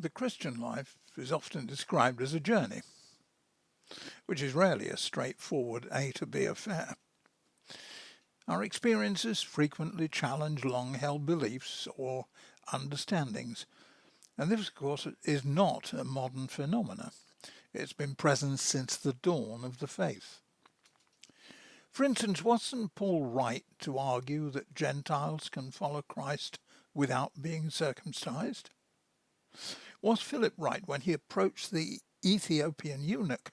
The Christian life is often described as a journey, which is rarely a straightforward A to B affair. Our experiences frequently challenge long-held beliefs or understandings, and this, of course, is not a modern phenomenon. It's been present since the dawn of the faith. For instance, wasn't Paul right to argue that Gentiles can follow Christ without being circumcised? Was Philip right when he approached the Ethiopian eunuch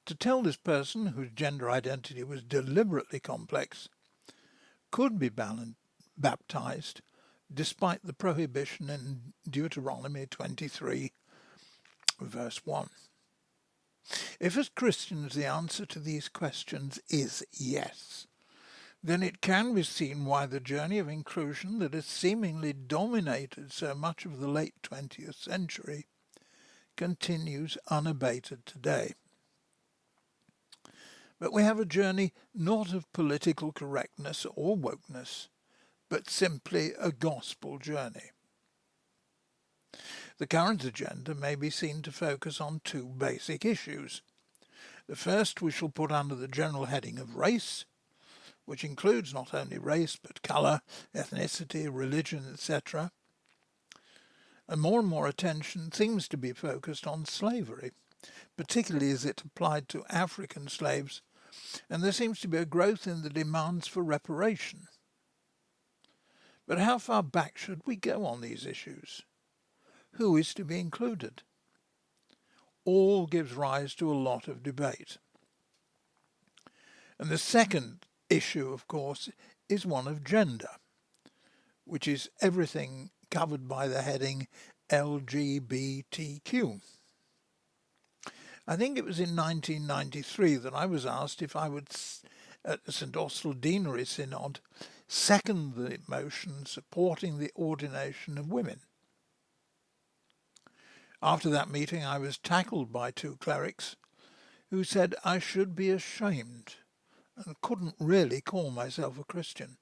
to tell this person, whose gender identity was deliberately complex, could be baptized despite the prohibition in Deuteronomy 23, verse 1? If as Christians the answer to these questions is yes, then it can be seen why the journey of inclusion that has seemingly dominated so much of the late 20th century continues unabated today. But we have a journey not of political correctness or wokeness, but simply a gospel journey. The current agenda may be seen to focus on two basic issues. The first we shall put under the general heading of race, which includes not only race but colour, ethnicity, religion, etc. And more attention seems to be focused on slavery, particularly as it applied to African slaves, and there seems to be a growth in the demands for reparation. But how far back should we go on these issues? Who is to be included? All gives rise to a lot of debate. And the second issue, of course, is one of gender, which is everything covered by the heading LGBTQ. I think it was in 1993 that I was asked if I would, at the St Austell Deanery Synod, second the motion supporting the ordination of women. After that meeting, I was tackled by two clerics who said I should be ashamed and couldn't really call myself a Christian.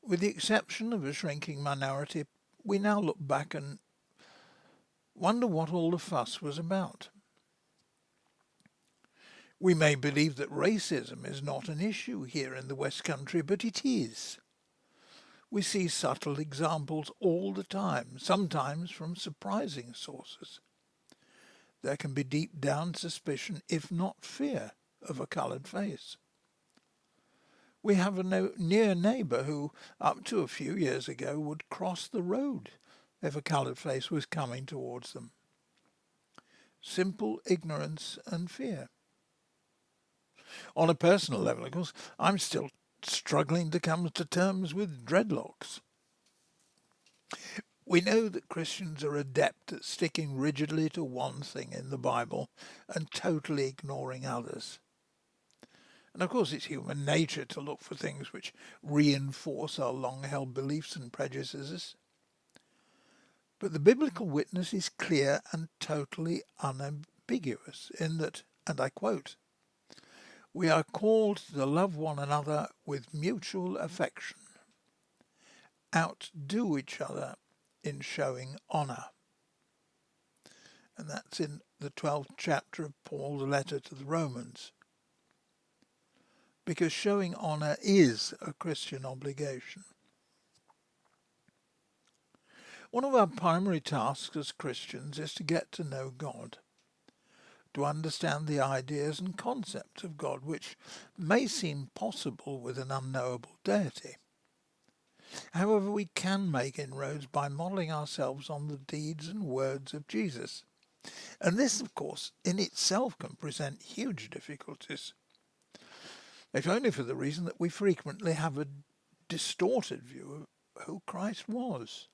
With the exception of a shrinking minority, we now look back and wonder what all the fuss was about. We may believe that racism is not an issue here in the West Country, but it is. We see subtle examples all the time, sometimes from surprising sources. There can be deep down suspicion, if not fear, of a coloured face. We have a near neighbour who, up to a few years ago, would cross the road if a coloured face was coming towards them. Simple ignorance and fear. On a personal level, of course, I'm still struggling to come to terms with dreadlocks. We know that Christians are adept at sticking rigidly to one thing in the Bible and totally ignoring others. And of course it's human nature to look for things which reinforce our long-held beliefs and prejudices. But the biblical witness is clear and totally unambiguous in that, and I quote, "We are called to love one another with mutual affection. Outdo each other in showing honour." And that's in the 12th chapter of Paul's letter to the Romans. Because showing honour is a Christian obligation. One of our primary tasks as Christians is to get to know God, to understand the ideas and concepts of God, which may seem possible with an unknowable deity. However, we can make inroads by modelling ourselves on the deeds and words of Jesus. And this, of course, in itself can present huge difficulties, if only for the reason that we frequently have a distorted view of who Christ was.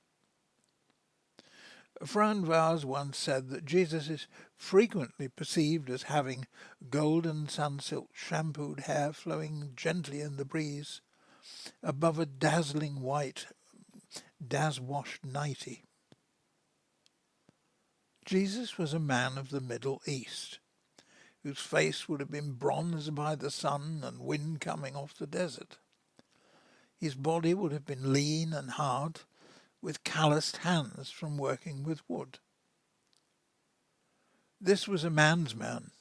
A friend of ours once said that Jesus is frequently perceived as having golden sun-silk shampooed hair flowing gently in the breeze above a dazzling white, washed nightie. Jesus was a man of the Middle East, whose face would have been bronzed by the sun and wind coming off the desert. His body would have been lean and hard, with calloused hands from working with wood. This was a man's man,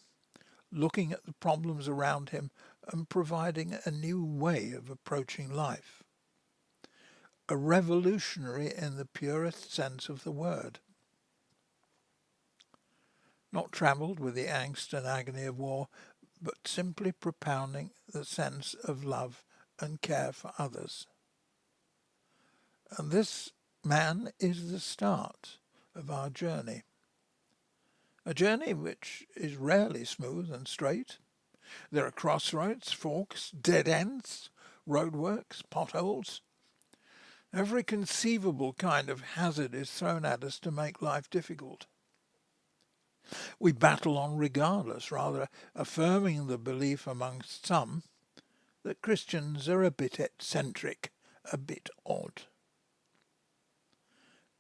looking at the problems around him and providing a new way of approaching life. A revolutionary in the purest sense of the word. Not travelled with the angst and agony of war, but simply propounding the sense of love and care for others. And this man is the start of our journey. A journey which is rarely smooth and straight. There are crossroads, forks, dead ends, roadworks, potholes. Every conceivable kind of hazard is thrown at us to make life difficult. We battle on regardless, rather affirming the belief amongst some that Christians are a bit eccentric, a bit odd.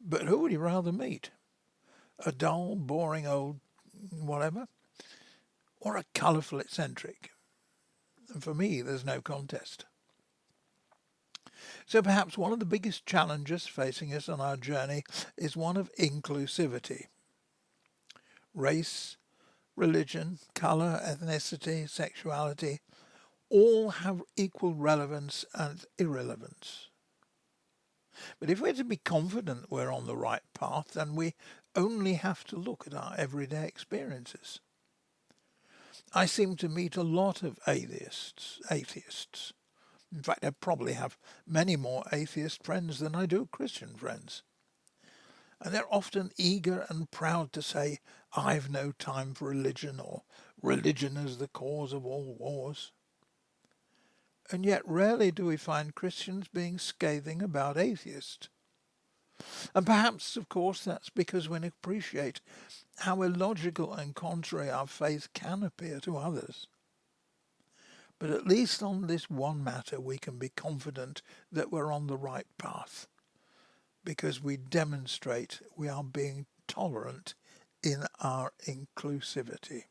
But who would you rather meet? A dull, boring old whatever? Or a colourful eccentric? And for me, there's no contest. So perhaps one of the biggest challenges facing us on our journey is one of inclusivity. Race, religion, colour, ethnicity, sexuality, all have equal relevance and irrelevance. But if we're to be confident we're on the right path, then we only have to look at our everyday experiences. I seem to meet a lot of atheists. In fact, I probably have many more atheist friends than I do Christian friends. And they're often eager and proud to say, I've no time for religion, or religion is the cause of all wars. And yet rarely do we find Christians being scathing about atheists. And perhaps, of course, that's because we appreciate how illogical and contrary our faith can appear to others. But at least on this one matter we can be confident that we're on the right path, because we demonstrate we are being tolerant in our inclusivity.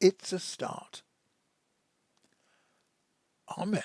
It's a start. Amen.